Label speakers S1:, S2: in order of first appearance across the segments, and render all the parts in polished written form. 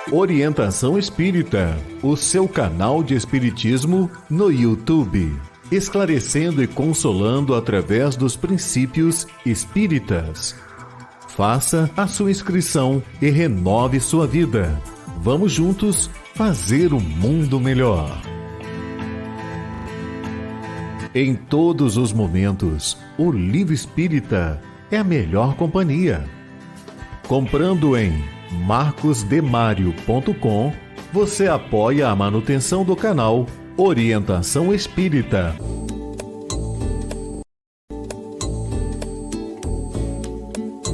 S1: Orientação Espírita, o seu canal de espiritismo no YouTube, esclarecendo e consolando através dos princípios espíritas. Faça a sua inscrição e renove sua vida. Vamos juntos fazer o mundo melhor. Em todos os momentos, o Livro Espírita é a melhor companhia. Comprando em marcosdemario.com, você apoia a manutenção do canal Orientação Espírita.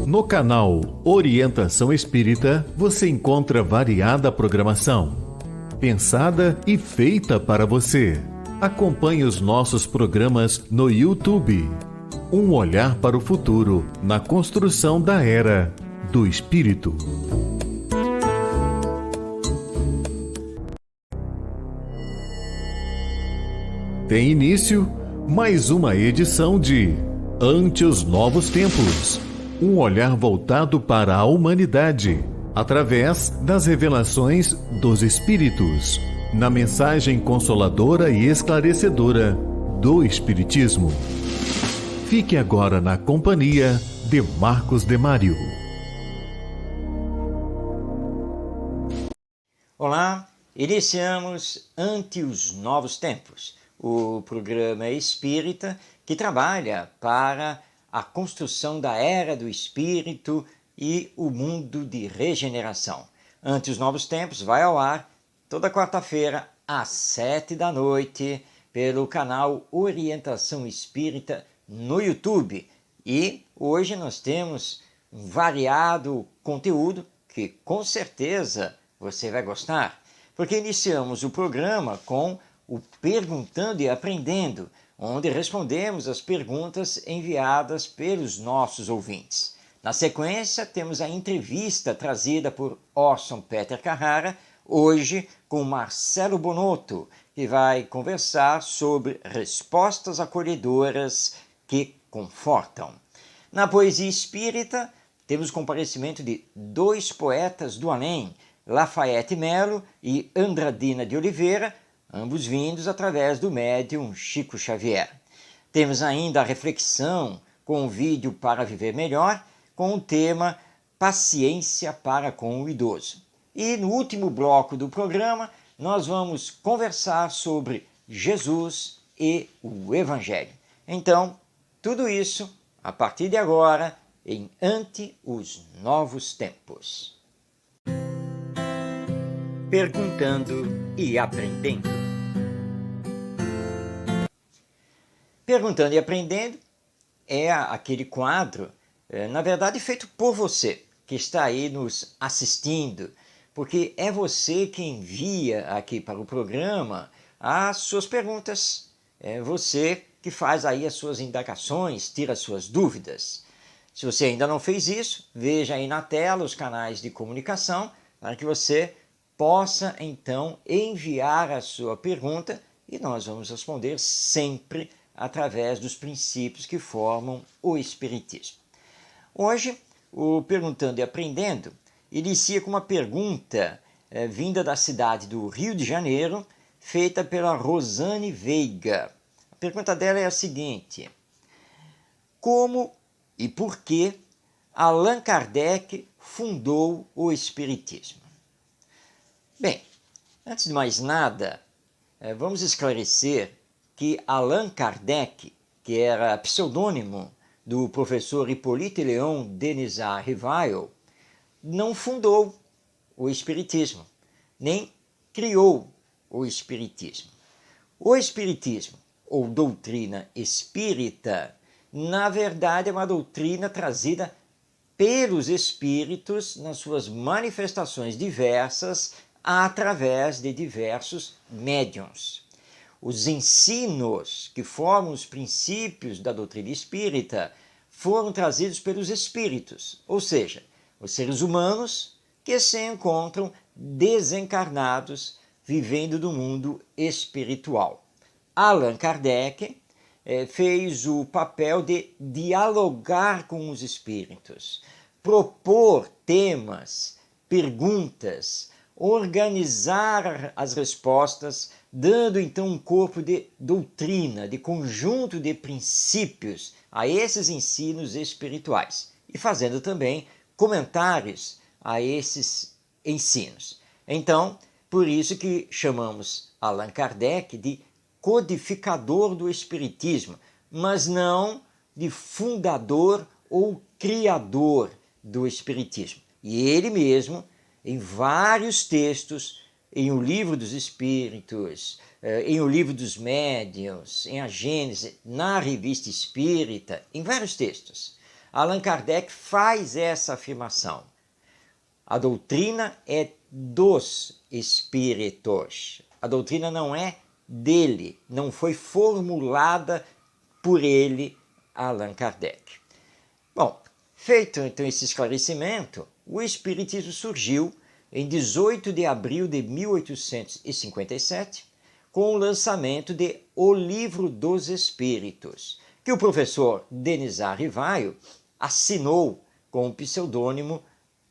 S1: No canal Orientação Espírita, você encontra variada programação, pensada e feita para você. Acompanhe os nossos programas no YouTube. Um olhar para o futuro na construção da Era do Espírito. Tem início mais uma edição de Ante os Novos Tempos. Um olhar voltado para a humanidade, através das revelações dos Espíritos, na mensagem consoladora e esclarecedora do Espiritismo. Fique agora na companhia de Marcos Demário.
S2: Olá, iniciamos Ante os Novos Tempos, o programa espírita que trabalha para a construção da Era do Espírito e o mundo de regeneração. Ante os Novos Tempos vai ao ar toda quarta-feira às 7 da noite pelo canal Orientação Espírita no YouTube. E hoje nós temos um variado conteúdo que com certeza você vai gostar, porque iniciamos o programa com o Perguntando e Aprendendo, onde respondemos as perguntas enviadas pelos nossos ouvintes. Na sequência, temos a entrevista trazida por Orson Peter Carrara, hoje com Marcelo Bonotto, que vai conversar sobre respostas acolhedoras que confortam. Na poesia espírita, temos o comparecimento de dois poetas do além, Lafayette Melo e Andradina de Oliveira, ambos vindos através do médium Chico Xavier. Temos ainda a reflexão com o vídeo Para Viver Melhor, com o tema Paciência para com o Idoso. E no último bloco do programa, nós vamos conversar sobre Jesus e o Evangelho. Então, tudo isso a partir de agora em Ante os Novos Tempos. Perguntando e Aprendendo. Perguntando e Aprendendo é aquele quadro, na verdade, feito por você, que está aí nos assistindo, porque é você que envia aqui para o programa as suas perguntas, é você que faz aí as suas indagações, tira as suas dúvidas. Se você ainda não fez isso, veja aí na tela os canais de comunicação para que você possa então enviar a sua pergunta e nós vamos responder sempre através dos princípios que formam o Espiritismo. Hoje, o Perguntando e Aprendendo inicia com uma pergunta vinda da cidade do Rio de Janeiro, feita pela Rosane Veiga. A pergunta dela é a seguinte: como e por que Allan Kardec fundou o Espiritismo? Bem, antes de mais nada, vamos esclarecer que Allan Kardec, que era pseudônimo do professor Hippolyte Léon Denisard Rivail, não fundou o Espiritismo, nem criou o Espiritismo. O Espiritismo, ou doutrina espírita, na verdade é uma doutrina trazida pelos espíritos nas suas manifestações diversas através de diversos médiuns. Os ensinos que formam os princípios da doutrina espírita foram trazidos pelos espíritos, ou seja, os seres humanos que se encontram desencarnados vivendo no mundo espiritual. Allan Kardec fez o papel de dialogar com os espíritos, propor temas, perguntas, organizar as respostas, dando então um corpo de doutrina, de conjunto de princípios a esses ensinos espirituais e fazendo também comentários a esses ensinos. Então, por isso que chamamos Allan Kardec de codificador do Espiritismo, mas não de fundador ou criador do Espiritismo. E ele mesmo, em vários textos, em O Livro dos Espíritos, em O Livro dos Médiuns, em A Gênese, na Revista Espírita, em vários textos, Allan Kardec faz essa afirmação. A doutrina é dos espíritos. A doutrina não é dele, não foi formulada por ele, Allan Kardec. Bom, feito então esse esclarecimento, o Espiritismo surgiu em 18 de abril de 1857, com o lançamento de O Livro dos Espíritos, que o professor Denizar Rivaio assinou com o pseudônimo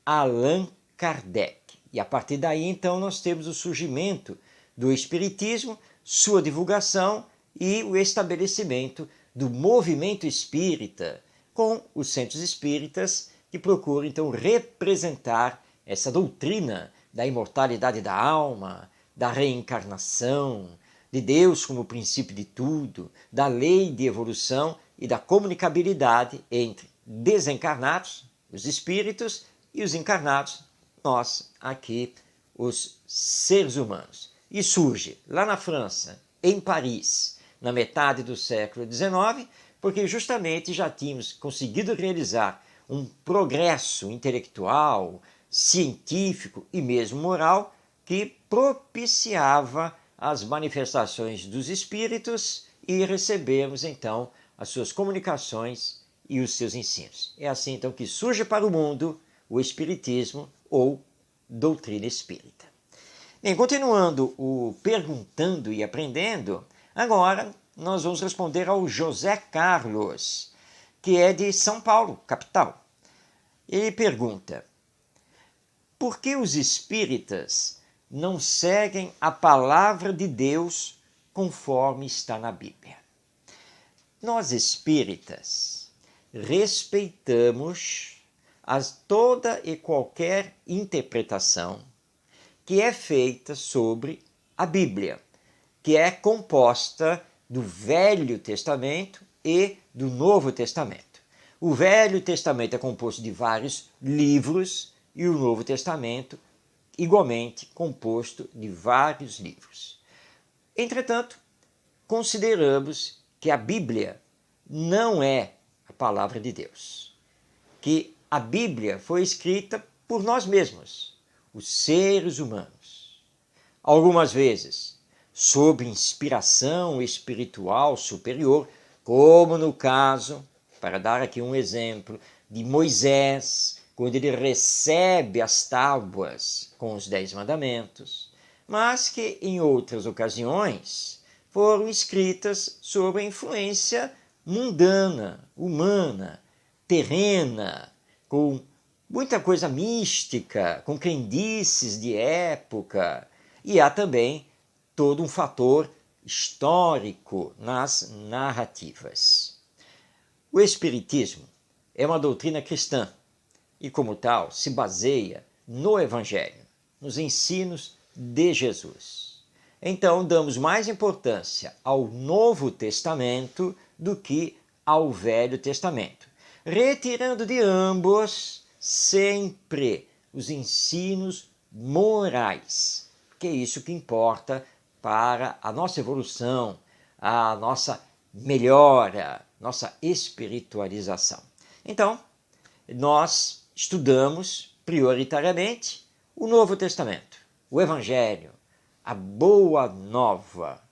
S2: Allan Kardec. E a partir daí, então, nós temos o surgimento do Espiritismo, sua divulgação e o estabelecimento do movimento espírita, com os centros espíritas que procuram, então, representar essa doutrina da imortalidade da alma, da reencarnação, de Deus como princípio de tudo, da lei de evolução e da comunicabilidade entre desencarnados, os espíritos, e os encarnados, nós aqui, os seres humanos. E surge lá na França, em Paris, na metade do século XIX, porque justamente já tínhamos conseguido realizar um progresso intelectual, científico e mesmo moral que propiciava as manifestações dos espíritos e recebemos então as suas comunicações e os seus ensinos. É assim então que surge para o mundo o Espiritismo ou doutrina espírita. Bem, continuando o perguntando e aprendendo, agora nós vamos responder ao José Carlos, que é de São Paulo, capital. Ele pergunta: por que os espíritas não seguem a palavra de Deus conforme está na Bíblia? Nós espíritas respeitamos toda e qualquer interpretação que é feita sobre a Bíblia, que é composta do Velho Testamento e do Novo Testamento. O Velho Testamento é composto de vários livros e o Novo Testamento, igualmente, composto de vários livros. Entretanto, consideramos que a Bíblia não é a palavra de Deus, que a Bíblia foi escrita por nós mesmos, os seres humanos. Algumas vezes, sob inspiração espiritual superior, como no caso, para dar aqui um exemplo, de Moisés, quando ele recebe as tábuas com os 10 mandamentos, mas que em outras ocasiões foram escritas sob a influência mundana, humana, terrena, com muita coisa mística, com crendices de época, e há também todo um fator histórico nas narrativas. O Espiritismo é uma doutrina cristã e, como tal, se baseia no Evangelho, nos ensinos de Jesus. Então, damos mais importância ao Novo Testamento do que ao Velho Testamento, retirando de ambos sempre os ensinos morais, que é isso que importa para a nossa evolução, a nossa melhora, nossa espiritualização. Então, nós estudamos prioritariamente o Novo Testamento, o Evangelho, a Boa Nova,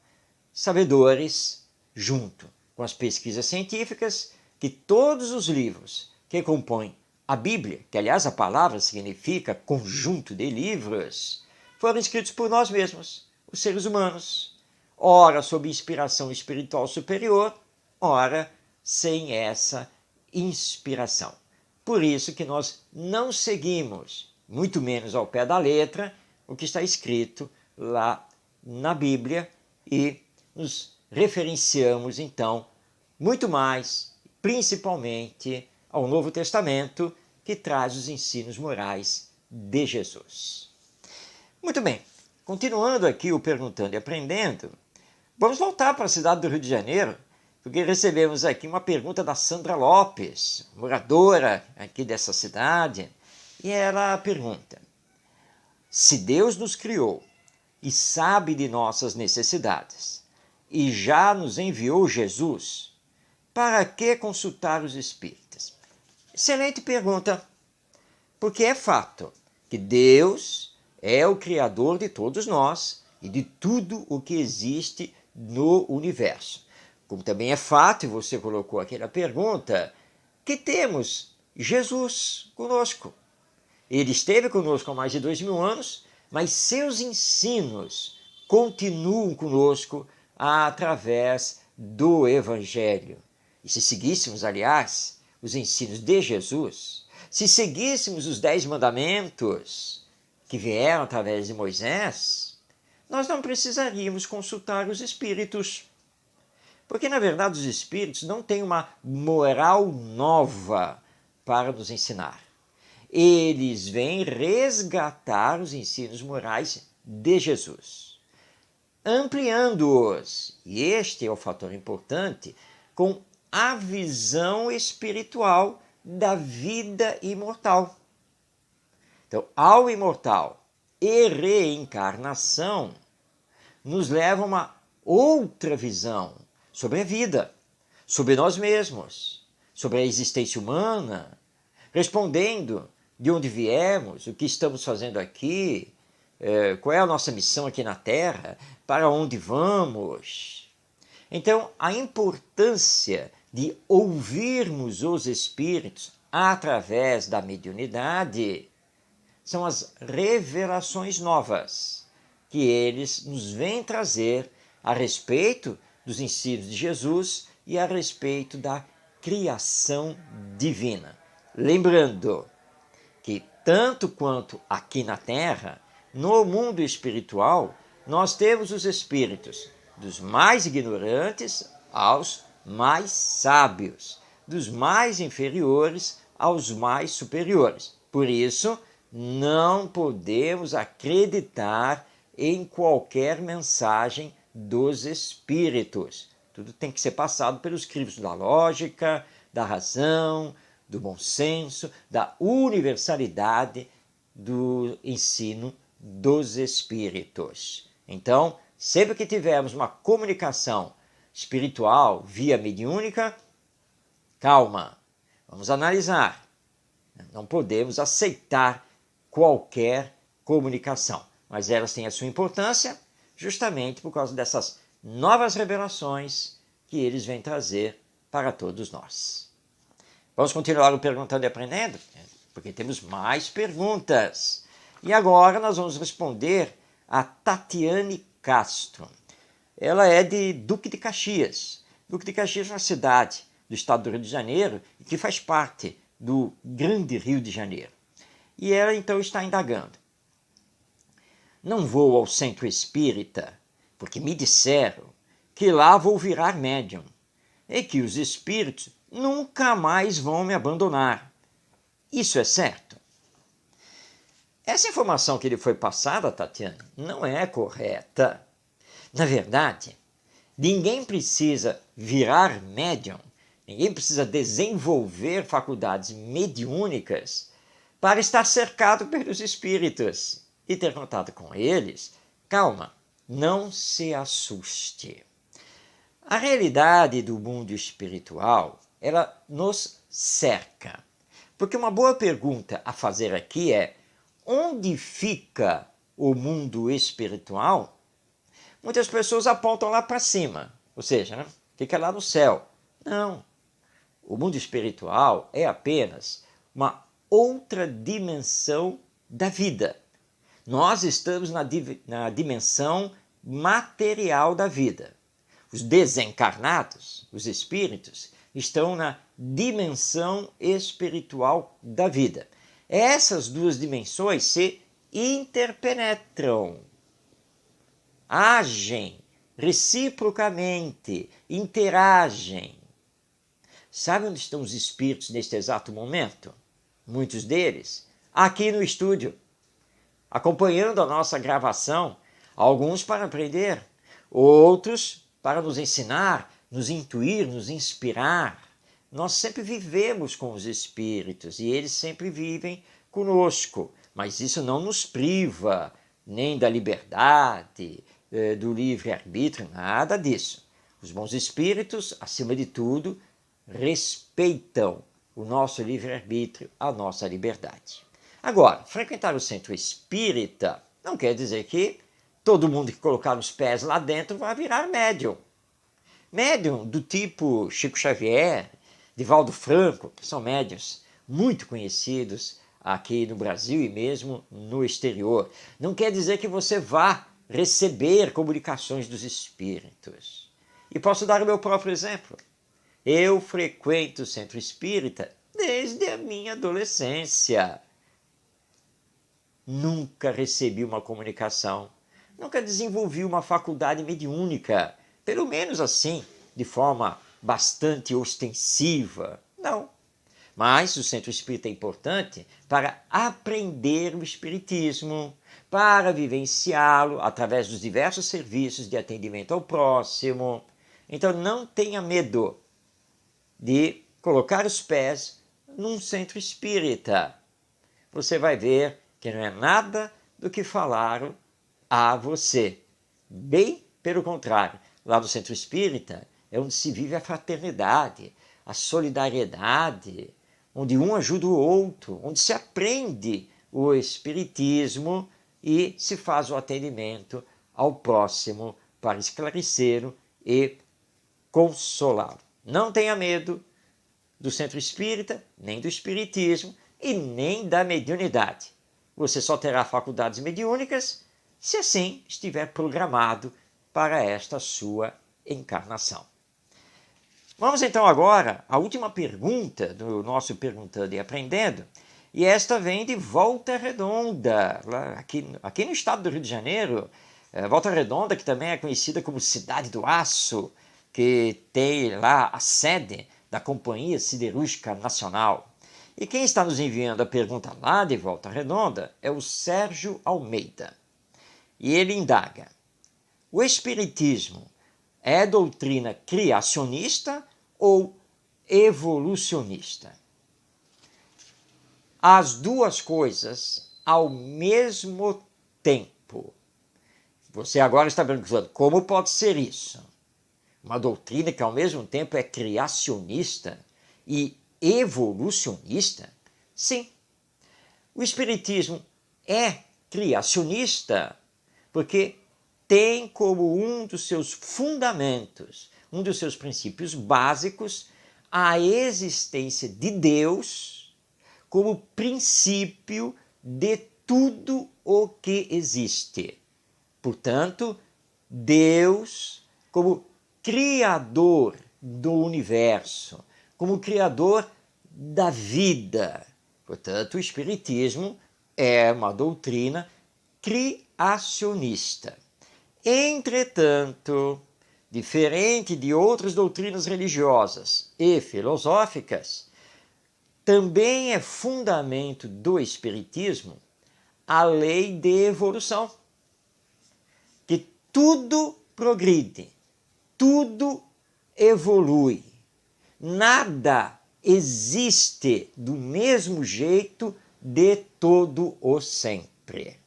S2: sabedores, junto com as pesquisas científicas, que todos os livros que compõem a Bíblia, que aliás a palavra significa conjunto de livros, foram escritos por nós mesmos, os seres humanos, ora sob inspiração espiritual superior, ora sem essa inspiração. Por isso que nós não seguimos, muito menos ao pé da letra, o que está escrito lá na Bíblia e nos referenciamos, então, muito mais, principalmente, ao Novo Testamento, que traz os ensinos morais de Jesus. Muito bem, continuando aqui o Perguntando e Aprendendo, vamos voltar para a cidade do Rio de Janeiro, porque recebemos aqui uma pergunta da Sandra Lopes, moradora aqui dessa cidade, e ela pergunta: se Deus nos criou e sabe de nossas necessidades e já nos enviou Jesus, para que consultar os espíritas? Excelente pergunta, porque é fato que Deus é o Criador de todos nós e de tudo o que existe no universo. Como também é fato, e você colocou aqui na pergunta, que temos Jesus conosco. Ele esteve conosco há mais de 2000 anos, mas seus ensinos continuam conosco através do Evangelho. E se seguíssemos, aliás, os ensinos de Jesus, se seguíssemos os 10 mandamentos que vieram através de Moisés, nós não precisaríamos consultar os espíritos. Porque, na verdade, os espíritos não têm uma moral nova para nos ensinar. Eles vêm resgatar os ensinos morais de Jesus, ampliando-os, e este é o fator importante, com a visão espiritual da vida imortal. Então, ao imortal e reencarnação, nos leva a uma outra visão sobre a vida, sobre nós mesmos, sobre a existência humana, respondendo de onde viemos, o que estamos fazendo aqui, qual é a nossa missão aqui na Terra, para onde vamos. Então, a importância de ouvirmos os espíritos através da mediunidade são as revelações novas que eles nos vêm trazer a respeito dos ensinos de Jesus e a respeito da criação divina. Lembrando que, tanto quanto aqui na Terra, no mundo espiritual, nós temos os espíritos dos mais ignorantes aos mais sábios, dos mais inferiores aos mais superiores. Por isso, não podemos acreditar em qualquer mensagem dos espíritos. Tudo tem que ser passado pelos crivos da lógica, da razão, do bom senso, da universalidade do ensino dos espíritos. Então, sempre que tivermos uma comunicação espiritual via mediúnica, calma, vamos analisar. Não podemos aceitar qualquer comunicação, mas elas têm a sua importância justamente por causa dessas novas revelações que eles vêm trazer para todos nós. Vamos continuar o Perguntando e Aprendendo? Porque temos mais perguntas. E agora nós vamos responder a Tatiane Castro. Ela é de Duque de Caxias. Duque de Caxias é uma cidade do estado do Rio de Janeiro e que faz parte do grande Rio de Janeiro. E ela então está indagando: não vou ao centro espírita porque me disseram que lá vou virar médium e que os espíritos nunca mais vão me abandonar. Isso é certo? Essa informação que lhe foi passada, Tatiana, não é correta. Na verdade, ninguém precisa virar médium, ninguém precisa desenvolver faculdades mediúnicas para estar cercado pelos espíritos e ter contato com eles. Calma, não se assuste. A realidade do mundo espiritual, ela nos cerca. Porque uma boa pergunta a fazer aqui é: onde fica o mundo espiritual? Muitas pessoas apontam lá para cima, ou seja, né, fica lá no céu. Não. O mundo espiritual é apenas uma outra dimensão da vida. Nós estamos na dimensão material da vida. Os desencarnados, os espíritos, estão na dimensão espiritual da vida. Essas duas dimensões se interpenetram, agem reciprocamente, interagem. Sabe onde estão os espíritos neste exato momento? Muitos deles aqui no estúdio, acompanhando a nossa gravação, alguns para aprender, outros para nos ensinar, nos intuir, nos inspirar. Nós sempre vivemos com os espíritos e eles sempre vivem conosco, mas isso não nos priva nem da liberdade, do livre-arbítrio, nada disso. Os bons espíritos, acima de tudo, respeitam o nosso livre-arbítrio, a nossa liberdade. Agora, frequentar o centro espírita não quer dizer que todo mundo que colocar os pés lá dentro vai virar médium. Médium do tipo Chico Xavier, Divaldo Franco, que são médiuns muito conhecidos aqui no Brasil e mesmo no exterior. Não quer dizer que você vá receber comunicações dos espíritos. E posso dar o meu próprio exemplo. Eu frequento o centro espírita desde a minha adolescência. Nunca recebi uma comunicação, nunca desenvolvi uma faculdade mediúnica, pelo menos assim, de forma bastante ostensiva. Não. Mas o centro espírita é importante para aprender o espiritismo, para vivenciá-lo através dos diversos serviços de atendimento ao próximo. Então não tenha medo de colocar os pés num centro espírita. Você vai ver que não é nada do que falaram a você. Bem pelo contrário, lá no centro espírita é onde se vive a fraternidade, a solidariedade, onde um ajuda o outro, onde se aprende o espiritismo e se faz o atendimento ao próximo para esclarecê-lo e consolá-lo. Não tenha medo do centro espírita, nem do espiritismo e nem da mediunidade. Você só terá faculdades mediúnicas se assim estiver programado para esta sua encarnação. Vamos então agora à última pergunta do nosso Perguntando e Aprendendo, e esta vem de Volta Redonda, aqui no estado do Rio de Janeiro. Volta Redonda, que também é conhecida como Cidade do Aço, que tem lá a sede da Companhia Siderúrgica Nacional. E quem está nos enviando a pergunta lá de Volta Redonda é o Sérgio Almeida. E ele indaga: o Espiritismo é doutrina criacionista ou evolucionista? As duas coisas ao mesmo tempo. Você agora está perguntando, como pode ser isso? Uma doutrina que ao mesmo tempo é criacionista e evolucionista? Sim. O Espiritismo é criacionista porque tem como um dos seus fundamentos, um dos seus princípios básicos, a existência de Deus como princípio de tudo o que existe. Portanto, Deus como criador do universo, como criador da vida. Portanto, o Espiritismo é uma doutrina criacionista. Entretanto, diferente de outras doutrinas religiosas e filosóficas, também é fundamento do Espiritismo a lei de evolução, que tudo progride, tudo evolui, nada existe do mesmo jeito de todo o sempre.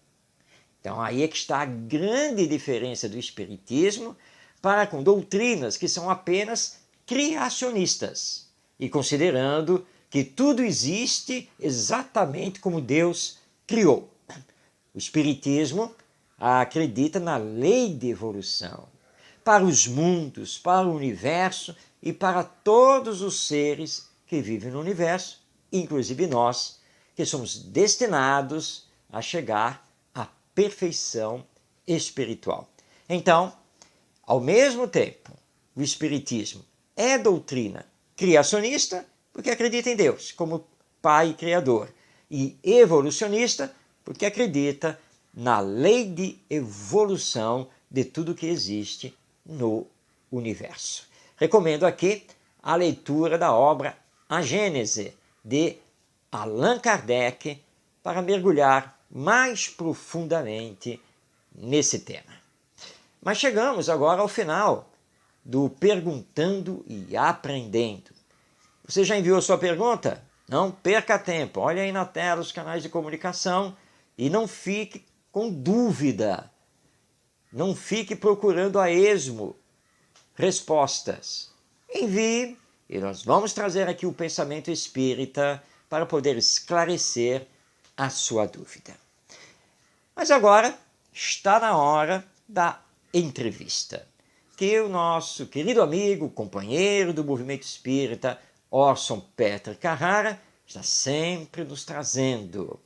S2: Então aí é que está a grande diferença do Espiritismo para com doutrinas que são apenas criacionistas e considerando que tudo existe exatamente como Deus criou. O Espiritismo acredita na lei de evolução para os mundos, para o universo e para todos os seres que vivem no universo, inclusive nós, que somos destinados a chegar à perfeição espiritual. Então, ao mesmo tempo, o Espiritismo é doutrina criacionista, porque acredita em Deus como Pai e Criador, e evolucionista, porque acredita na lei de evolução de tudo que existe no universo. Recomendo aqui a leitura da obra A Gênese, de Allan Kardec, para mergulhar mais profundamente nesse tema. Mas chegamos agora ao final do Perguntando e Aprendendo. Você já enviou sua pergunta? Não perca tempo, olha aí na tela os canais de comunicação e não fique com dúvida. Não fique procurando a esmo respostas. Envie e nós vamos trazer aqui o pensamento espírita para poder esclarecer a sua dúvida. Mas agora está na hora da entrevista, que o nosso querido amigo, companheiro do movimento espírita, Orson Peter Carrara, está sempre nos trazendo.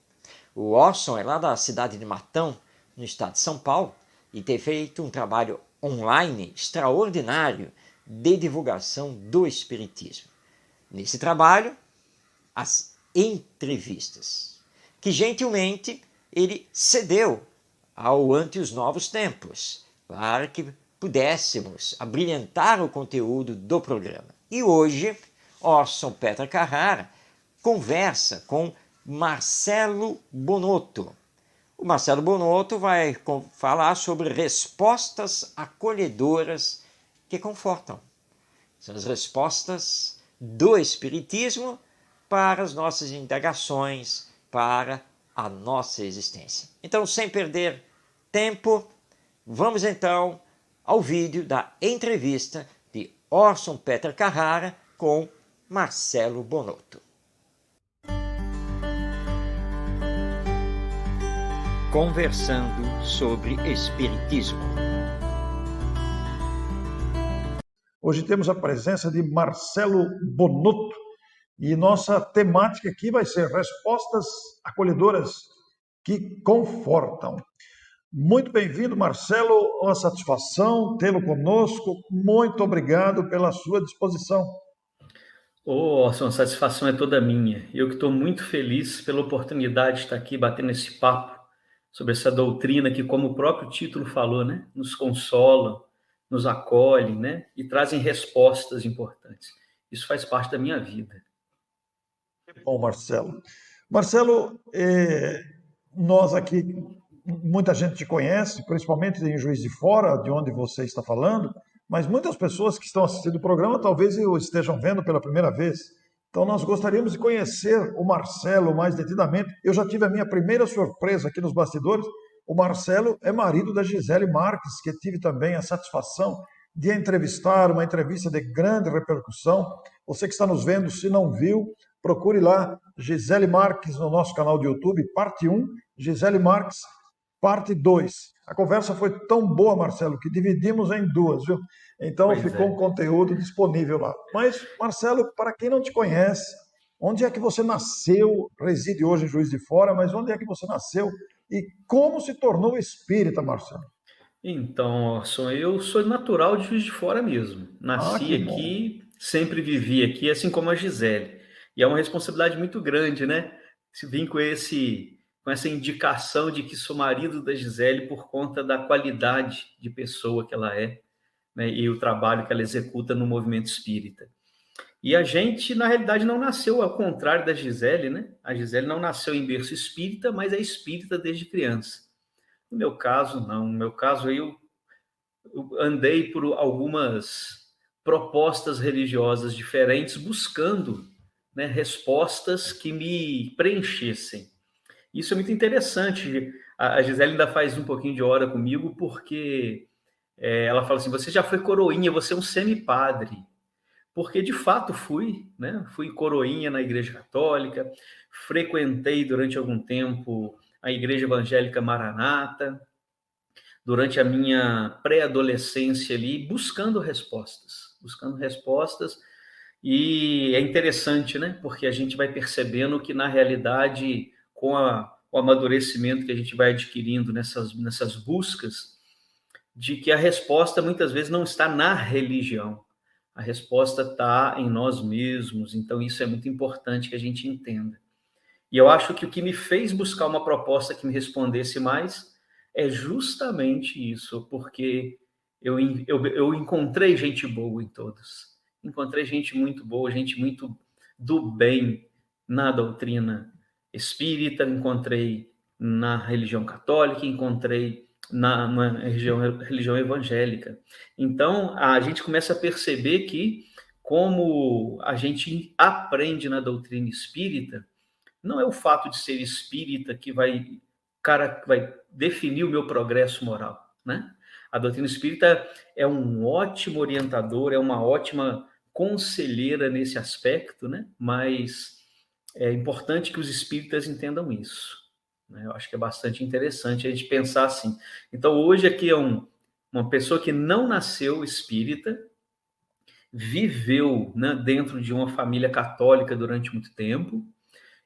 S2: O Orson é lá da cidade de Matão, no estado de São Paulo, e tem feito um trabalho online extraordinário de divulgação do Espiritismo. Nesse trabalho, as entrevistas, que gentilmente ele cedeu ao Ante os Novos Tempos, para que pudéssemos abrilhantar o conteúdo do programa. E hoje, Orson Peter Carrara conversa com Marcelo Bonotto. O Marcelo Bonotto vai falar sobre respostas acolhedoras que confortam. São as respostas do Espiritismo para as nossas indagações, para a nossa existência. Então, sem perder tempo, vamos então ao vídeo da entrevista de Orson Peter Carrara com Marcelo Bonotto. Conversando sobre Espiritismo.
S3: Hoje temos a presença de Marcelo Bonotto e nossa temática aqui vai ser respostas acolhedoras que confortam. Muito bem-vindo, Marcelo, uma satisfação tê-lo conosco. Muito obrigado pela sua disposição.
S4: Orson, a satisfação é toda minha. Eu que estou muito feliz pela oportunidade de estar aqui batendo esse papo sobre essa doutrina que, como o próprio título falou, né, nos consola, nos acolhe, né, e trazem respostas importantes. Isso faz parte da minha vida.
S3: Bom, Marcelo. Marcelo, nós aqui, muita gente te conhece, principalmente em Juiz de Fora, de onde você está falando, mas muitas pessoas que estão assistindo o programa talvez o estejam vendo pela primeira vez. Então nós gostaríamos de conhecer o Marcelo mais detidamente. Eu já tive a minha primeira surpresa aqui nos bastidores. O Marcelo é marido da Gisele Marques, que tive também a satisfação de entrevistar, uma entrevista de grande repercussão. Você que está nos vendo, se não viu, procure lá Gisele Marques no nosso canal de YouTube, parte 1, Gisele Marques, parte 2. A conversa foi tão boa, Marcelo, que dividimos em duas, viu? Então ficou um conteúdo disponível lá. Mas, Marcelo, para quem não te conhece, onde é que você nasceu? Reside hoje em Juiz de Fora, mas onde é que você nasceu? E como se tornou espírita, Marcelo?
S4: Então, Orson, eu sou natural de Juiz de Fora mesmo. Nasci aqui, sempre vivi aqui, assim como a Gisele. E é uma responsabilidade muito grande, né? Se vir com essa indicação de que sou marido da Gisele por conta da qualidade de pessoa que ela é, né, e o trabalho que ela executa no movimento espírita. E a gente, na realidade, não nasceu ao contrário da Gisele, né? A Gisele não nasceu em berço espírita, mas é espírita desde criança. No meu caso, não. No meu caso, eu andei por algumas propostas religiosas diferentes, buscando, né, respostas que me preenchessem. Isso é muito interessante. A Gisele ainda faz um pouquinho de hora comigo, porque ela fala assim, você já foi coroinha, você é um semi-padre. Porque, de fato, fui, né? Fui coroinha na Igreja Católica, frequentei durante algum tempo a Igreja Evangélica Maranata, durante a minha pré-adolescência ali, buscando respostas, e é interessante, né? Porque a gente vai percebendo que, na realidade, com o amadurecimento que a gente vai adquirindo nessas buscas, de que a resposta muitas vezes não está na religião, a resposta está em nós mesmos. Então isso é muito importante que a gente entenda. E eu acho que o que me fez buscar uma proposta que me respondesse mais é justamente isso, porque eu encontrei gente boa em todos. Encontrei gente muito boa, gente muito do bem na doutrina espírita, encontrei na religião católica, encontrei na religião evangélica. Então, a gente começa a perceber que, como a gente aprende na doutrina espírita, não é o fato de ser espírita que vai definir o meu progresso moral, né? A doutrina espírita é um ótimo orientador, é uma ótima conselheira nesse aspecto, né? Mas é importante que os espíritas entendam isso, né? Eu acho que é bastante interessante a gente pensar assim. Então, hoje aqui é uma pessoa que não nasceu espírita, viveu, né, dentro de uma família católica durante muito tempo,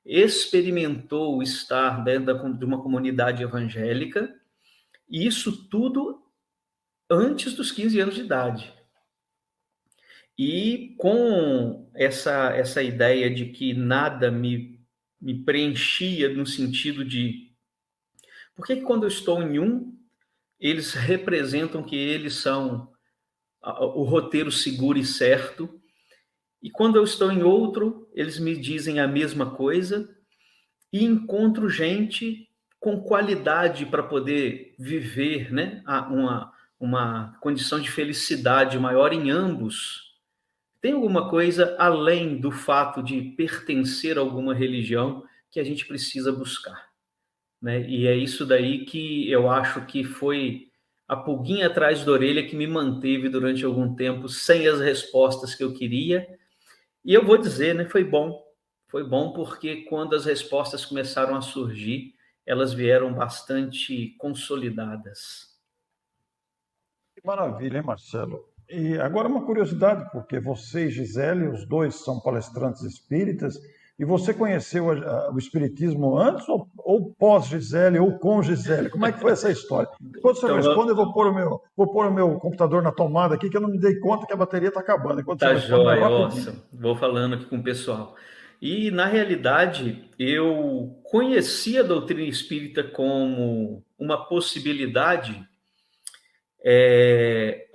S4: experimentou estar dentro de uma comunidade evangélica, e isso tudo antes dos 15 anos de idade. E com essa ideia de que nada me preenchia no sentido de por que quando eu estou em um, eles representam que eles são o roteiro seguro e certo, e quando eu estou em outro, eles me dizem a mesma coisa, e encontro gente com qualidade para poder viver, né, uma condição de felicidade maior em ambos. Tem alguma coisa além do fato de pertencer a alguma religião que a gente precisa buscar, né? E é isso daí que eu acho que foi a pulguinha atrás da orelha que me manteve durante algum tempo sem as respostas que eu queria. E eu vou dizer, né, foi bom. Foi bom porque quando as respostas começaram a surgir, elas vieram bastante consolidadas.
S3: Que maravilha, hein, Marcelo? E agora uma curiosidade, porque você e Gisele, os dois são palestrantes espíritas, e você conheceu o espiritismo antes ou pós-Gisele, ou com Gisele? Como é que foi essa história? Enquanto você
S4: Então,
S3: responde, eu vou pôr o meu computador na tomada aqui, que eu não me dei conta que a bateria está acabando. Enquanto você
S4: tá
S3: responde, vai
S4: jóia,
S3: rapidinho.
S4: nossa, vou falando aqui com o pessoal. E, na realidade, eu conheci a doutrina espírita como uma possibilidade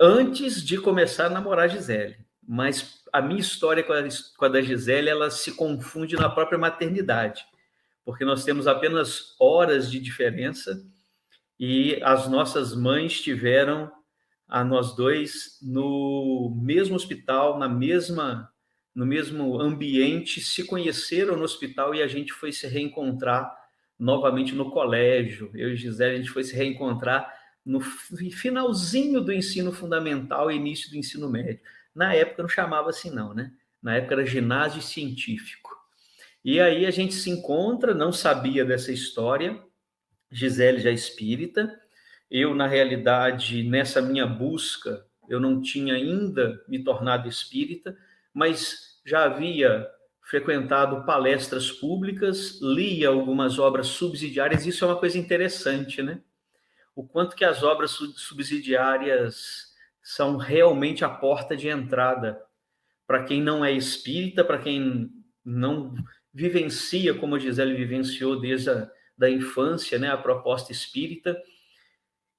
S4: antes de começar a namorar a Gisele. Mas a minha história com a da Gisele, ela se confunde na própria maternidade, porque nós temos apenas horas de diferença e as nossas mães tiveram a nós dois no mesmo hospital, no mesmo ambiente, se conheceram no hospital e a gente foi se reencontrar novamente no colégio. Eu e Gisele, a gente foi se reencontrar no finalzinho do ensino fundamental e início do ensino médio. Na época não chamava assim não, né? Na época era ginásio científico. E aí a gente se encontra, não sabia dessa história, Gisele já espírita, eu, na realidade, nessa minha busca, eu não tinha ainda me tornado espírita, mas já havia frequentado palestras públicas, lia algumas obras subsidiárias, isso é uma coisa interessante, né? O quanto que as obras subsidiárias são realmente a porta de entrada para quem não é espírita, para quem não vivencia como a Gisele vivenciou desde da infância, né, a proposta espírita.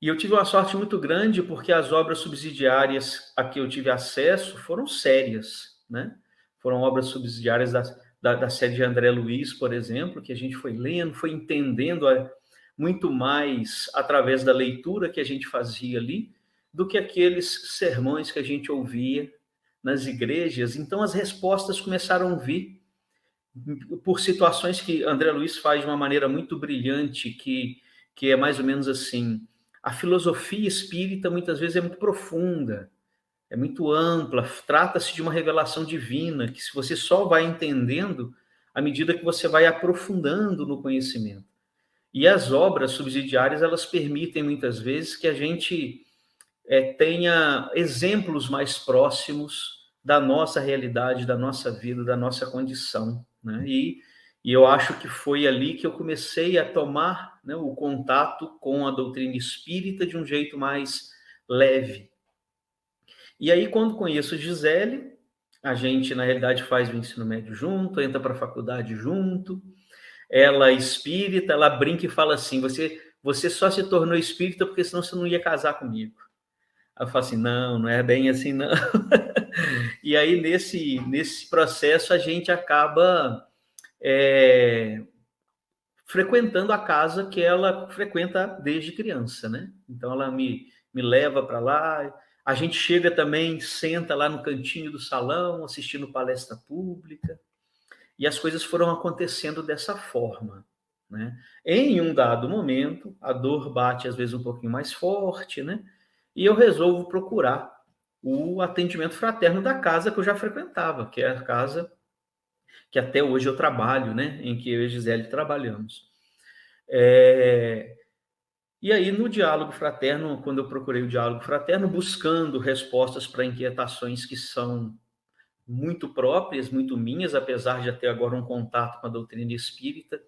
S4: E eu tive uma sorte muito grande porque as obras subsidiárias a que eu tive acesso foram sérias, né? Foram obras subsidiárias da série de André Luiz, por exemplo, que a gente foi lendo, foi entendendo muito mais através da leitura que a gente fazia ali, do que aqueles sermões que a gente ouvia nas igrejas. Então as respostas começaram a vir por situações que André Luiz faz de uma maneira muito brilhante, que é mais ou menos assim: a filosofia espírita muitas vezes é muito profunda, é muito ampla, trata-se de uma revelação divina, que se você só vai entendendo à medida que você vai aprofundando no conhecimento. E as obras subsidiárias, elas permitem muitas vezes que a gente tenha exemplos mais próximos da nossa realidade, da nossa vida, da nossa condição, né? E eu acho que foi ali que eu comecei a tomar, né, o contato com a doutrina espírita de um jeito mais leve. E aí, quando conheço Gisele, a gente, na realidade, faz o ensino médio junto, entra para a faculdade junto. ela espírita, ela brinca e fala assim, você só se tornou espírita porque senão você não ia casar comigo. Aí eu falo assim, não é bem assim, não. E aí, nesse processo, a gente acaba frequentando a casa que ela frequenta desde criança, né? Então, ela me leva para lá, a gente chega também, senta lá no cantinho do salão, assistindo palestra pública, e as coisas foram acontecendo dessa forma, né? Em um dado momento, a dor bate às vezes um pouquinho mais forte, né? E eu resolvo procurar o atendimento fraterno da casa que eu já frequentava, que é a casa que até hoje eu trabalho, né? Em que eu e a Gisele trabalhamos. E aí, no diálogo fraterno, quando eu procurei o diálogo fraterno, buscando respostas para inquietações que são muito próprias, muito minhas, apesar de já ter agora um contato com a doutrina espírita,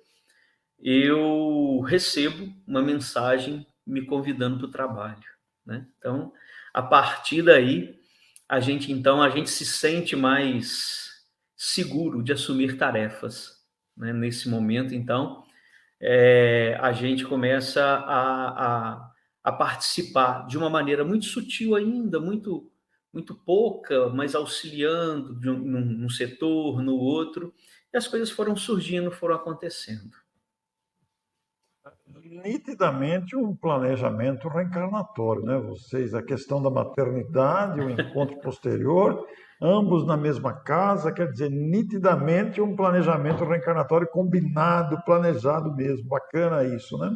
S4: eu recebo uma mensagem me convidando para o trabalho, né? Então, a partir daí, a gente se sente mais seguro de assumir tarefas, né? Nesse momento, então, a gente começa a participar de uma maneira muito sutil ainda, muito pouca, mas auxiliando num setor, no outro, e as coisas foram surgindo, foram acontecendo.
S3: Nitidamente um planejamento reencarnatório, né? Vocês, a questão da maternidade, o encontro posterior, ambos na mesma casa, quer dizer, nitidamente um planejamento reencarnatório combinado, planejado mesmo. Bacana isso, né?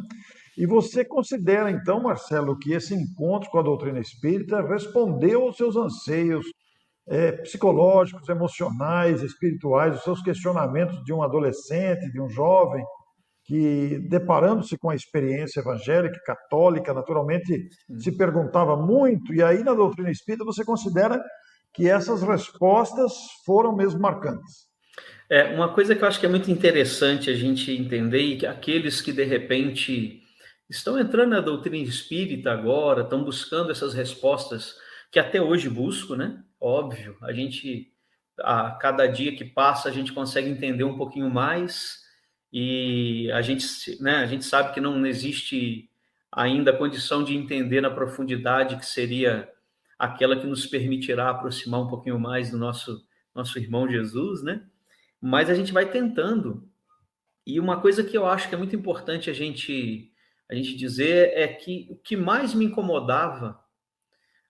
S3: E você considera, então, Marcelo, que esse encontro com a doutrina espírita respondeu aos seus anseios psicológicos, emocionais, espirituais, os seus questionamentos de um adolescente, de um jovem, que, deparando-se com a experiência evangélica, católica, naturalmente se perguntava muito, e aí na doutrina espírita você considera que essas respostas foram mesmo marcantes?
S4: Uma coisa que eu acho que é muito interessante a gente entender, e que aqueles que de repente estão entrando na doutrina espírita agora, estão buscando essas respostas que até hoje busco, né? Óbvio, a cada dia que passa, a gente consegue entender um pouquinho mais, e a gente sabe que não existe ainda a condição de entender na profundidade que seria aquela que nos permitirá aproximar um pouquinho mais do nosso irmão Jesus, né? Mas a gente vai tentando. E uma coisa que eu acho que é muito importante a gente dizer é que o que mais me incomodava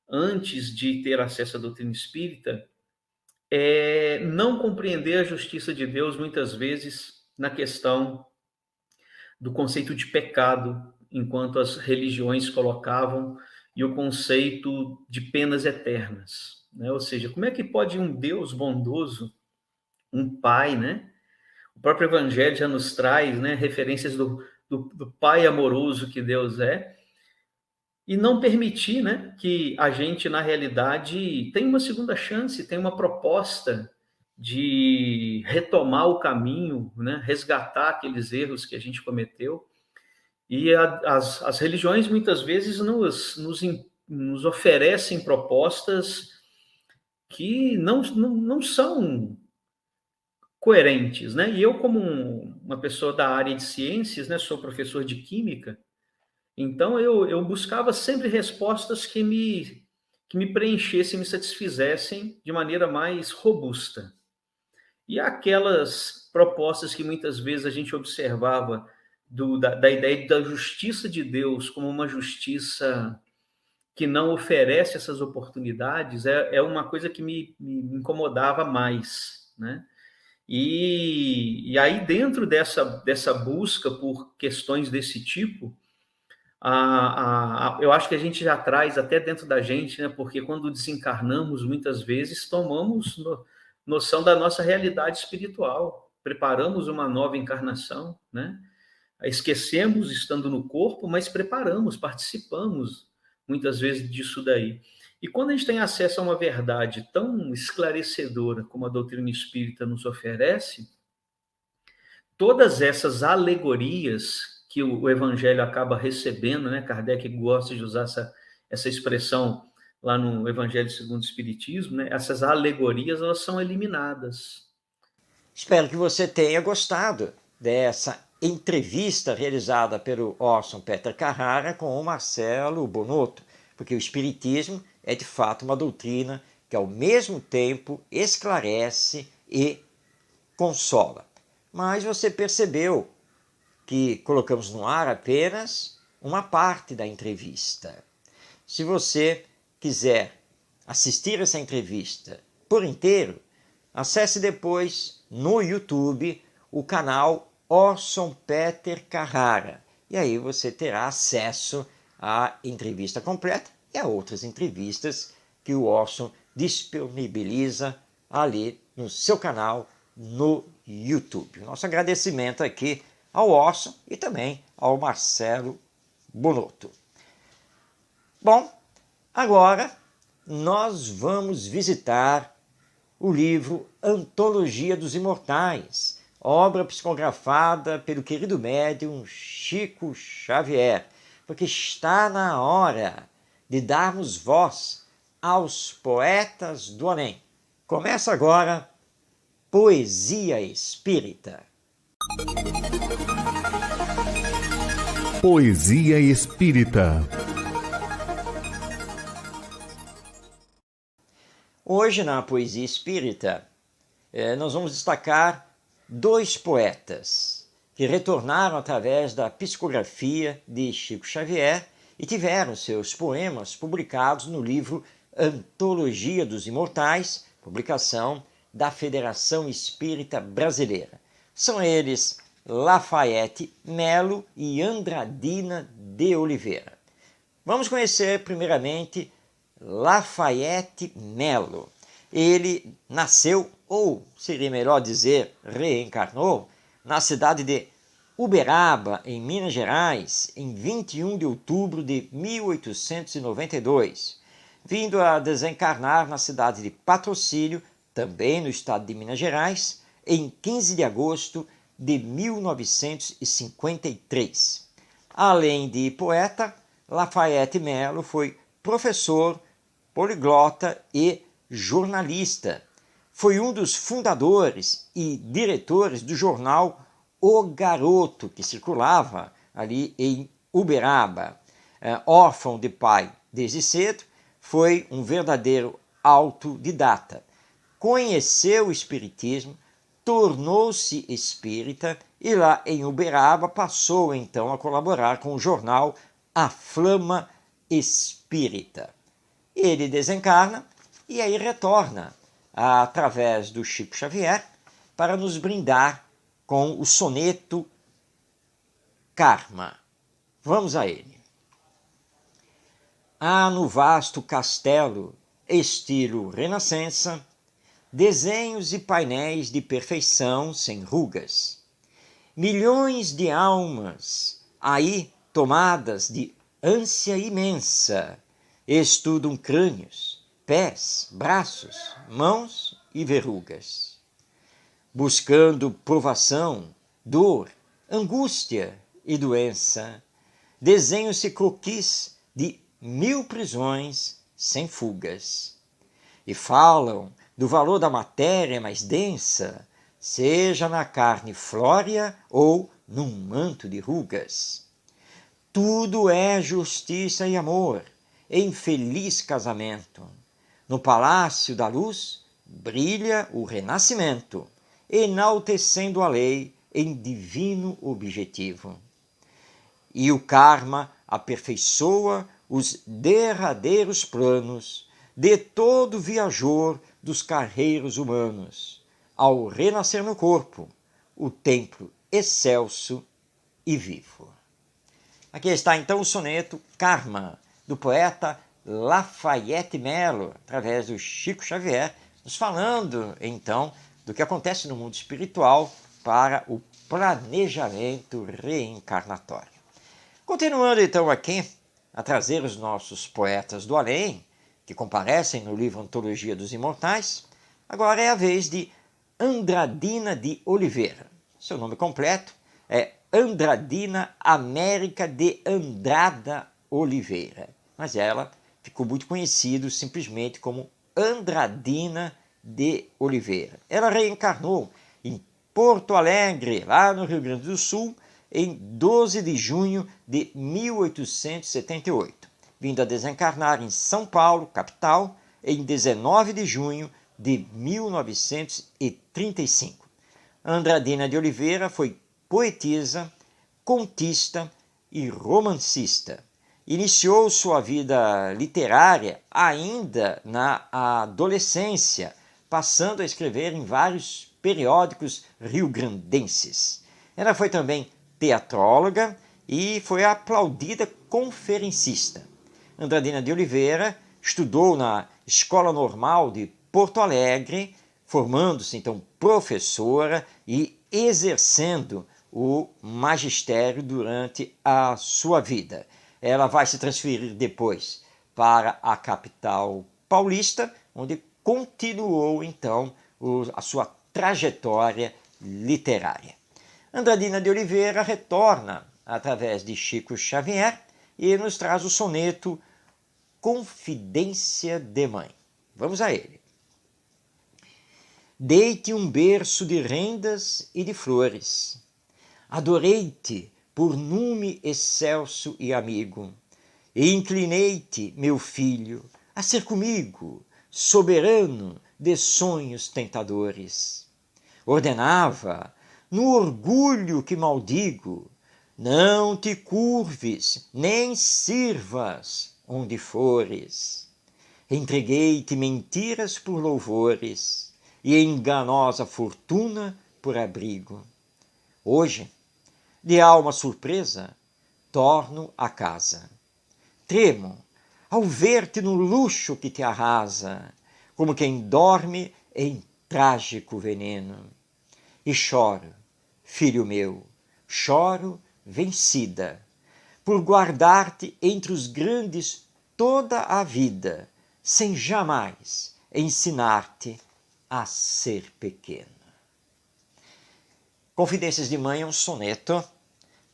S4: antes de ter acesso à doutrina espírita é não compreender a justiça de Deus muitas vezes na questão do conceito de pecado, enquanto as religiões colocavam, e o conceito de penas eternas, né? Ou seja, como é que pode um Deus bondoso, um pai, né? O próprio Evangelho já nos traz, né, referências do Pai amoroso que Deus é, e não permitir, né, que a gente, na realidade, tenha uma segunda chance, tenha uma proposta de retomar o caminho, né, resgatar aqueles erros que a gente cometeu. E as religiões, muitas vezes, nos oferecem propostas que não são coerentes, né? E eu, como uma pessoa da área de ciências, né, sou professor de química, então eu buscava sempre respostas que me preenchessem, me satisfizessem de maneira mais robusta. E aquelas propostas que muitas vezes a gente observava da ideia da justiça de Deus como uma justiça que não oferece essas oportunidades, é uma coisa que me incomodava mais, né? E aí, dentro dessa busca por questões desse tipo, eu acho que a gente já traz até dentro da gente, né? Porque quando desencarnamos, muitas vezes tomamos noção da nossa realidade espiritual, preparamos uma nova encarnação, né? Esquecemos estando no corpo, mas preparamos, participamos muitas vezes disso daí. E quando a gente tem acesso a uma verdade tão esclarecedora como a doutrina espírita nos oferece, todas essas alegorias que o evangelho acaba recebendo, né? Kardec gosta de usar essa expressão lá no Evangelho segundo o Espiritismo, né? Essas alegorias, elas são eliminadas.
S2: Espero que você tenha gostado dessa entrevista realizada pelo Orson Peter Carrara com o Marcelo Bonotto, porque o Espiritismo é de fato uma doutrina que ao mesmo tempo esclarece e consola. Mas você percebeu que colocamos no ar apenas uma parte da entrevista. Se você quiser assistir essa entrevista por inteiro, acesse depois no YouTube o canal Orson Peter Carrara. E aí você terá acesso à entrevista completa e a outras entrevistas que o Orson disponibiliza ali no seu canal no YouTube. Nosso agradecimento aqui ao Orson e também ao Marcelo Bonotto. Bom, agora nós vamos visitar o livro Antologia dos Imortais, obra psicografada pelo querido médium Chico Xavier, porque está na hora de darmos voz aos poetas do além. Começa agora Poesia Espírita.
S1: Poesia Espírita.
S2: Hoje, na Poesia Espírita, nós vamos destacar dois poetas que retornaram através da psicografia de Chico Xavier e tiveram seus poemas publicados no livro Antologia dos Imortais, publicação da Federação Espírita Brasileira. São eles Lafayette Melo e Andradina de Oliveira. Vamos conhecer primeiramente Lafayette Melo. Ele nasceu, ou seria melhor dizer, reencarnou, na cidade de Uberaba, em Minas Gerais, em 21 de outubro de 1892, vindo a desencarnar na cidade de Patrocínio, também no estado de Minas Gerais, em 15 de agosto de 1953. Além de poeta, Lafayette Melo foi professor, poliglota e jornalista. Foi um dos fundadores e diretores do jornal O Garoto, que circulava ali em Uberaba. Órfão de pai desde cedo, foi um verdadeiro autodidata. Conheceu o espiritismo, tornou-se espírita e lá em Uberaba passou então a colaborar com o jornal A Flama Espírita. Ele desencarna e aí retorna através do Chico Xavier para nos brindar com o soneto Karma. Vamos a ele. Há no vasto castelo, estilo renascença, desenhos e painéis de perfeição sem rugas. Milhões de almas aí tomadas de ânsia imensa estudam crânios, pés, braços, mãos e verrugas. Buscando provação, dor, angústia e doença, desenham-se croquis de 1000 prisões sem fugas. E falam do valor da matéria mais densa, seja na carne flórea ou num manto de rugas. Tudo é justiça e amor, em feliz casamento. No palácio da luz brilha o renascimento, enaltecendo a lei em divino objetivo. E o karma aperfeiçoa os derradeiros planos de todo viajor dos carreiros humanos, ao renascer no corpo, o templo excelso e vivo. Aqui está então o soneto Karma, do poeta Lafayette Melo, através do Chico Xavier, nos falando então do que acontece no mundo espiritual para o planejamento reencarnatório. Continuando então aqui a trazer os nossos poetas do além, que comparecem no livro Antologia dos Imortais, agora é a vez de Andradina de Oliveira. Seu nome completo é Andradina América de Andrada Oliveira, mas ela ficou muito conhecida simplesmente como Andradina de Oliveira. Ela reencarnou em Porto Alegre, lá no Rio Grande do Sul, em 12 de junho de 1878, vindo a desencarnar em São Paulo, capital, em 19 de junho de 1935. Andradina de Oliveira foi poetisa, contista e romancista. Iniciou sua vida literária ainda na adolescência, passando a escrever em vários periódicos riograndenses. Ela foi também teatróloga e foi aplaudida conferencista. Andradina de Oliveira estudou na Escola Normal de Porto Alegre, formando-se então professora e exercendo o magistério durante a sua vida. Ela vai se transferir depois para a capital paulista, onde continuou então a sua trajetória literária. Andradina de Oliveira retorna através de Chico Xavier e nos traz o soneto Confidência de Mãe. Vamos a ele. Dei-te um berço de rendas e de flores. Adorei-te por nume excelso e amigo. E inclinei-te, meu filho, a ser comigo, soberano de sonhos tentadores. Ordenava, no orgulho que maldigo, não te curves, nem sirvas onde fores. Entreguei-te mentiras por louvores e enganosa fortuna por abrigo. Hoje, de alma surpresa, torno a casa. Tremo ao ver-te no luxo que te arrasa, como quem dorme em trágico veneno. E choro, filho meu, choro vencida, por guardar-te entre os grandes toda a vida, sem jamais ensinar-te a ser pequeno. Confidências de Mãe é um soneto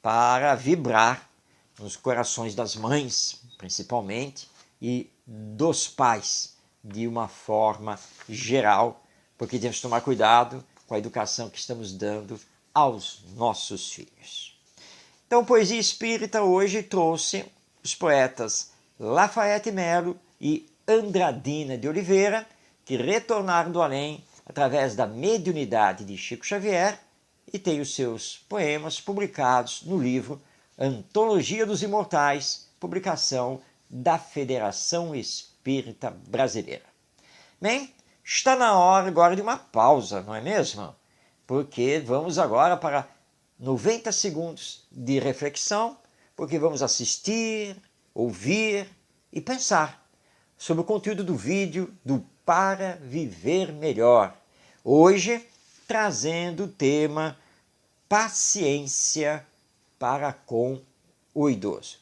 S2: para vibrar nos corações das mães, principalmente, e dos pais, de uma forma geral, porque temos que tomar cuidado com a educação que estamos dando aos nossos filhos. Então, Poesia Espírita hoje trouxe os poetas Lafayette Melo e Andradina de Oliveira, que retornaram do além através da mediunidade de Chico Xavier e tem os seus poemas publicados no livro Antologia dos Imortais, publicação da Federação Espírita Brasileira. Bem, está na hora agora de uma pausa, não é mesmo? Porque vamos agora para 90 segundos de reflexão, porque vamos assistir, ouvir e pensar sobre o conteúdo do vídeo do Para Viver Melhor. Hoje, trazendo o tema paciência para com o idoso.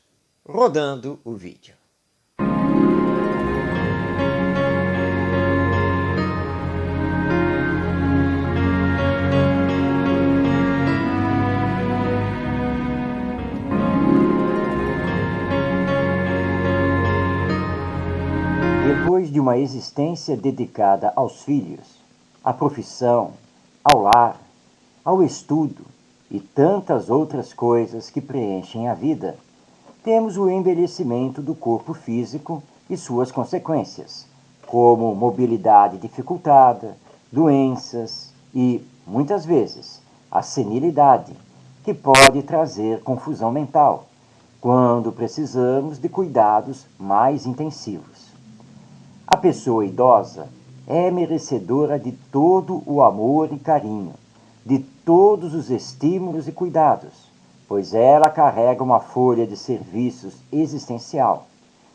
S2: Rodando o vídeo.
S5: Depois de uma existência dedicada aos filhos, à profissão, ao lar, ao estudo e tantas outras coisas que preenchem a vida, temos o envelhecimento do corpo físico e suas consequências, como mobilidade dificultada, doenças e, muitas vezes, a senilidade, que pode trazer confusão mental, quando precisamos de cuidados mais intensivos. A pessoa idosa é merecedora de todo o amor e carinho, de todos os estímulos e cuidados, pois ela carrega uma folha de serviços existencial.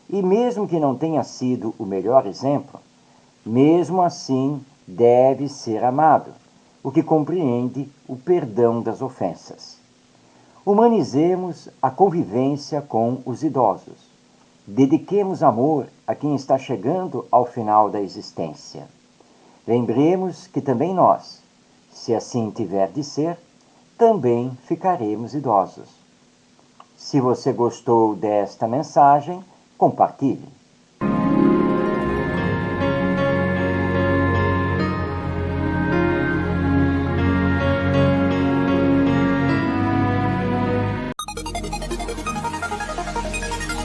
S5: E mesmo que não tenha sido o melhor exemplo, mesmo assim deve ser amado, o que compreende o perdão das ofensas. Humanizemos a convivência com os idosos. Dediquemos amor a quem está chegando ao final da existência. Lembremos que também nós, se assim tiver de ser, também ficaremos idosos. Se você gostou desta mensagem, compartilhe.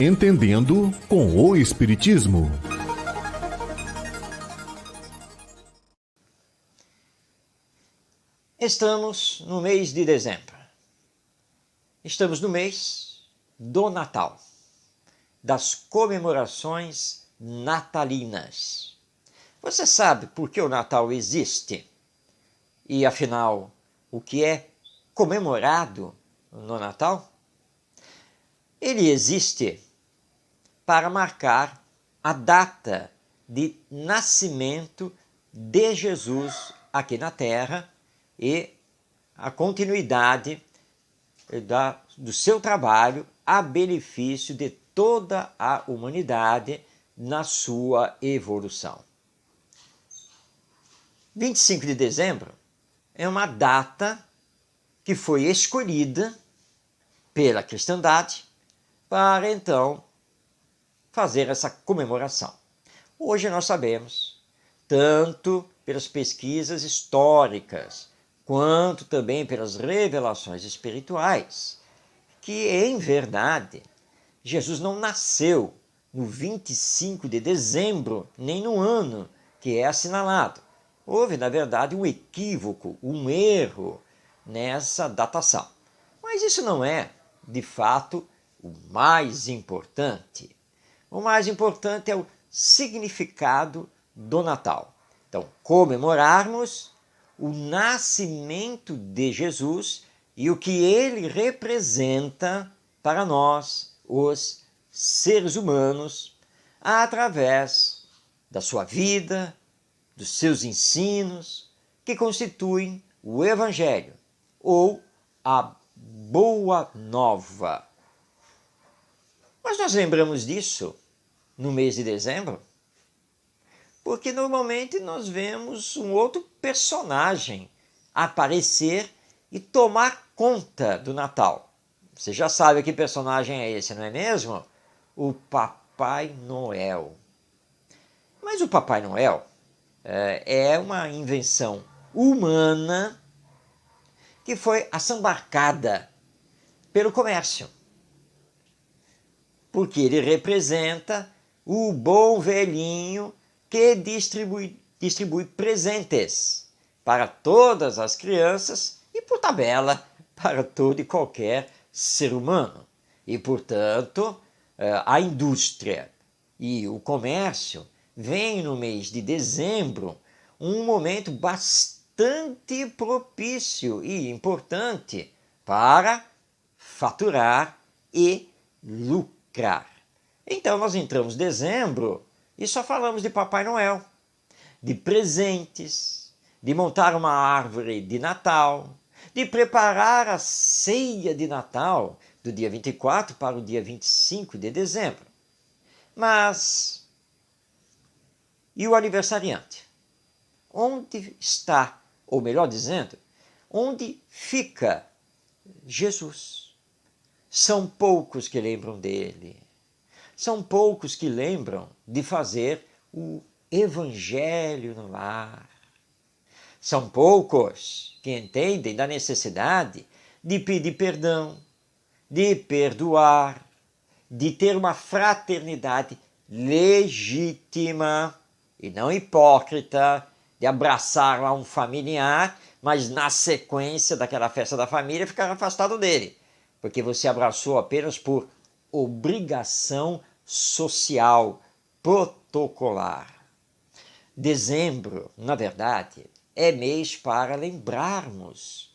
S1: Entendendo com o Espiritismo.
S2: Estamos no mês de dezembro. Estamos no mês do Natal, das comemorações natalinas. Você sabe por que o Natal existe? E, afinal, o que é comemorado no Natal? Ele existe para marcar a data de nascimento de Jesus aqui na Terra e a continuidade do seu trabalho a benefício de toda a humanidade na sua evolução. 25 de dezembro é uma data que foi escolhida pela cristandade para então fazer essa comemoração. Hoje nós sabemos, tanto pelas pesquisas históricas, quanto também pelas revelações espirituais, que em verdade Jesus não nasceu no 25 de dezembro, nem no ano que é assinalado. Houve, na verdade, um equívoco, um erro nessa datação. Mas isso não é, de fato, o mais importante. O mais importante é o significado do Natal. Então, comemorarmos o nascimento de Jesus e o que ele representa para nós, os seres humanos, através da sua vida, dos seus ensinos, que constituem o Evangelho, ou a Boa Nova. Mas nós lembramos disso no mês de dezembro? Porque normalmente nós vemos um outro personagem aparecer e tomar conta do Natal. Você já sabe que personagem é esse, não é mesmo? O Papai Noel. Mas o Papai Noel é uma invenção humana que foi assambarcada pelo comércio. Porque ele representa o bom velhinho que distribui presentes para todas as crianças e, por tabela, para todo e qualquer ser humano. E, portanto, a indústria e o comércio veem no mês de dezembro um momento bastante propício e importante para faturar e lucrar. Então nós entramos em dezembro e só falamos de Papai Noel, de presentes, de montar uma árvore de Natal, de preparar a ceia de Natal do dia 24 para o dia 25 de dezembro. Mas e o aniversariante? Onde está, ou melhor dizendo, onde fica Jesus? São poucos que lembram dele. São poucos que lembram de fazer o Evangelho no lar. São poucos que entendem da necessidade de pedir perdão, de perdoar, de ter uma fraternidade legítima e não hipócrita, de abraçar lá um familiar, mas na sequência daquela festa da família ficar afastado dele, porque você abraçou apenas por obrigação social, protocolar. Dezembro, na verdade, é mês para lembrarmos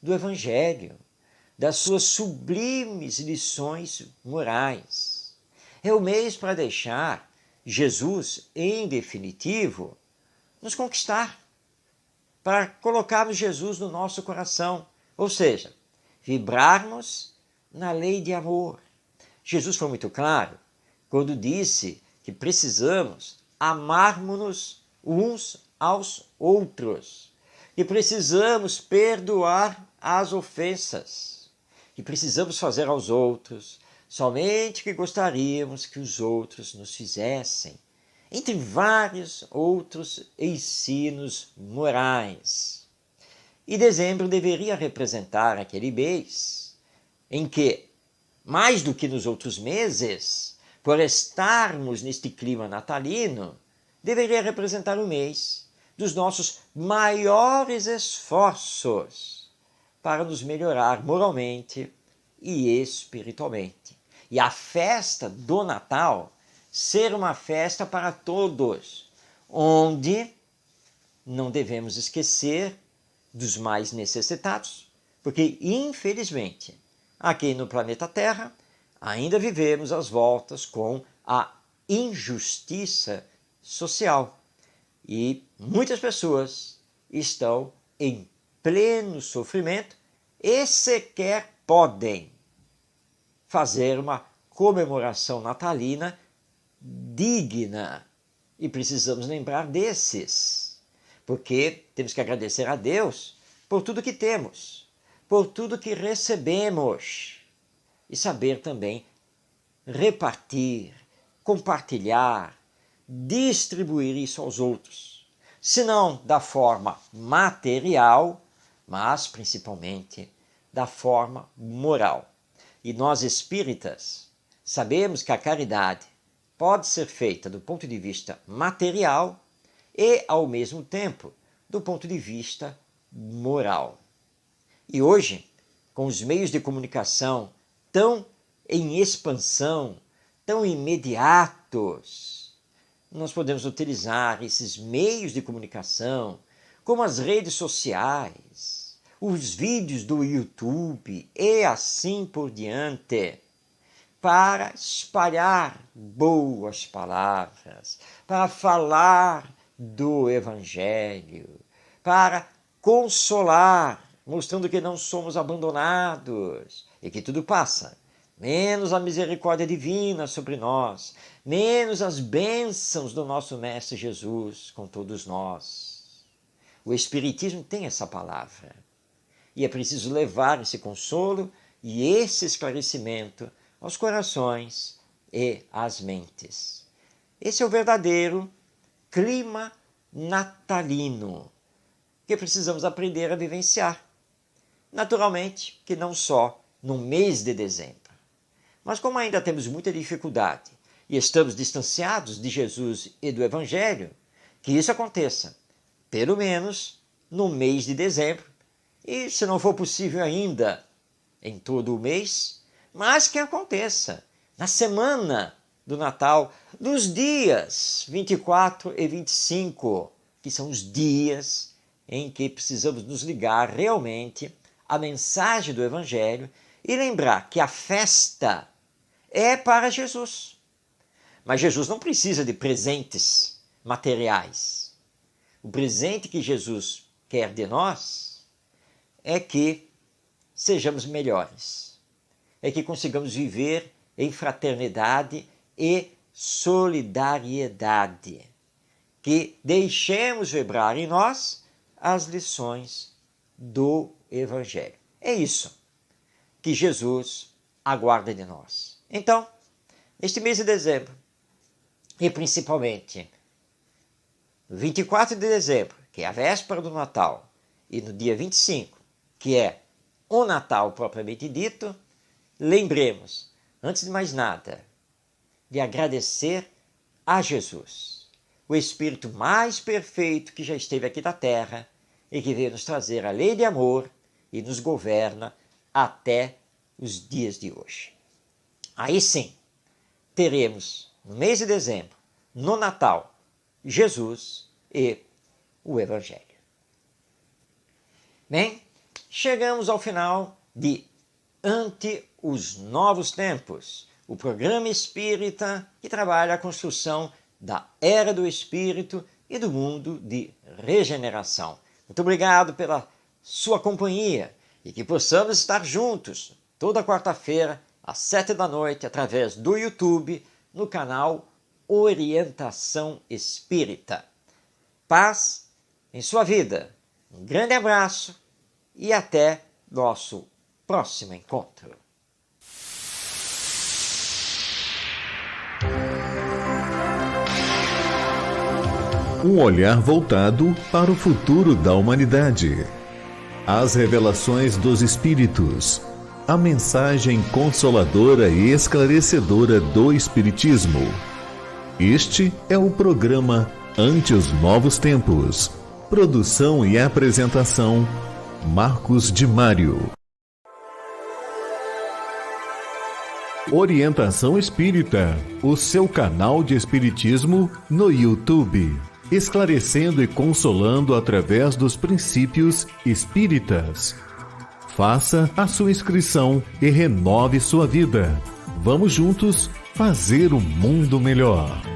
S2: do Evangelho, das suas sublimes lições morais. É o mês para deixar Jesus, em definitivo, nos conquistar, para colocarmos Jesus no nosso coração, ou seja, vibrarmos na lei de amor. Jesus foi muito claro quando disse que precisamos amarmos-nos uns aos outros, que precisamos perdoar as ofensas, que precisamos fazer aos outros somente o que gostaríamos que os outros nos fizessem, entre vários outros ensinos morais. E dezembro deveria representar aquele mês em que mais do que nos outros meses, por estarmos neste clima natalino, deveria representar o mês dos nossos maiores esforços para nos melhorar moralmente e espiritualmente. E a festa do Natal ser uma festa para todos, onde não devemos esquecer dos mais necessitados, porque, infelizmente, aqui no planeta Terra, ainda vivemos às voltas com a injustiça social. E muitas pessoas estão em pleno sofrimento e sequer podem fazer uma comemoração natalina digna. E precisamos lembrar desses, porque temos que agradecer a Deus por tudo que temos, por tudo que recebemos, e saber também repartir, compartilhar, distribuir isso aos outros, se não da forma material, mas principalmente da forma moral. E nós espíritas sabemos que a caridade pode ser feita do ponto de vista material e, ao mesmo tempo, do ponto de vista moral. E hoje, com os meios de comunicação tão em expansão, tão imediatos, nós podemos utilizar esses meios de comunicação, como as redes sociais, os vídeos do YouTube e assim por diante, para espalhar boas palavras, para falar do Evangelho, para consolar, mostrando que não somos abandonados e que tudo passa, menos a misericórdia divina sobre nós, menos as bênçãos do nosso Mestre Jesus com todos nós. O Espiritismo tem essa palavra e é preciso levar esse consolo e esse esclarecimento aos corações e às mentes. Esse é o verdadeiro clima natalino que precisamos aprender a vivenciar. Naturalmente que não só no mês de dezembro, mas como ainda temos muita dificuldade e estamos distanciados de Jesus e do Evangelho, que isso aconteça, pelo menos no mês de dezembro, e se não for possível ainda em todo o mês, mas que aconteça na semana do Natal, nos dias 24 e 25, que são os dias em que precisamos nos ligar realmente à mensagem do Evangelho e lembrar que a festa é para Jesus. Mas Jesus não precisa de presentes materiais. O presente que Jesus quer de nós é que sejamos melhores, é que consigamos viver em fraternidade e solidariedade, que deixemos vibrar em nós as lições do Evangelho. É isso que Jesus aguarda de nós. Então, neste mês de dezembro, e principalmente no 24 de dezembro, que é a véspera do Natal, e no dia 25, que é o Natal propriamente dito, lembremos, antes de mais nada, de agradecer a Jesus, o Espírito mais perfeito que já esteve aqui na Terra e que veio nos trazer a lei de amor e nos governa até os dias de hoje. Aí sim, teremos no mês de dezembro, no Natal, Jesus e o Evangelho. Bem, chegamos ao final de Ante os Novos Tempos, o programa espírita que trabalha a construção da era do Espírito e do mundo de regeneração. Muito obrigado pela sua companhia e que possamos estar juntos toda quarta-feira às 7 da noite através do YouTube no canal Orientação Espírita. Paz em sua vida. Um grande abraço e até nosso próximo encontro.
S1: Um olhar voltado para o futuro da humanidade. As revelações dos Espíritos. a mensagem consoladora e esclarecedora do Espiritismo. Este é o programa Ante os Novos Tempos. Produção e apresentação, Marcos de Mário. Orientação Espírita, o seu canal de espiritismo no YouTube, esclarecendo e consolando através dos princípios espíritas. Faça a sua inscrição e renove sua vida. Vamos juntos fazer um mundo melhor.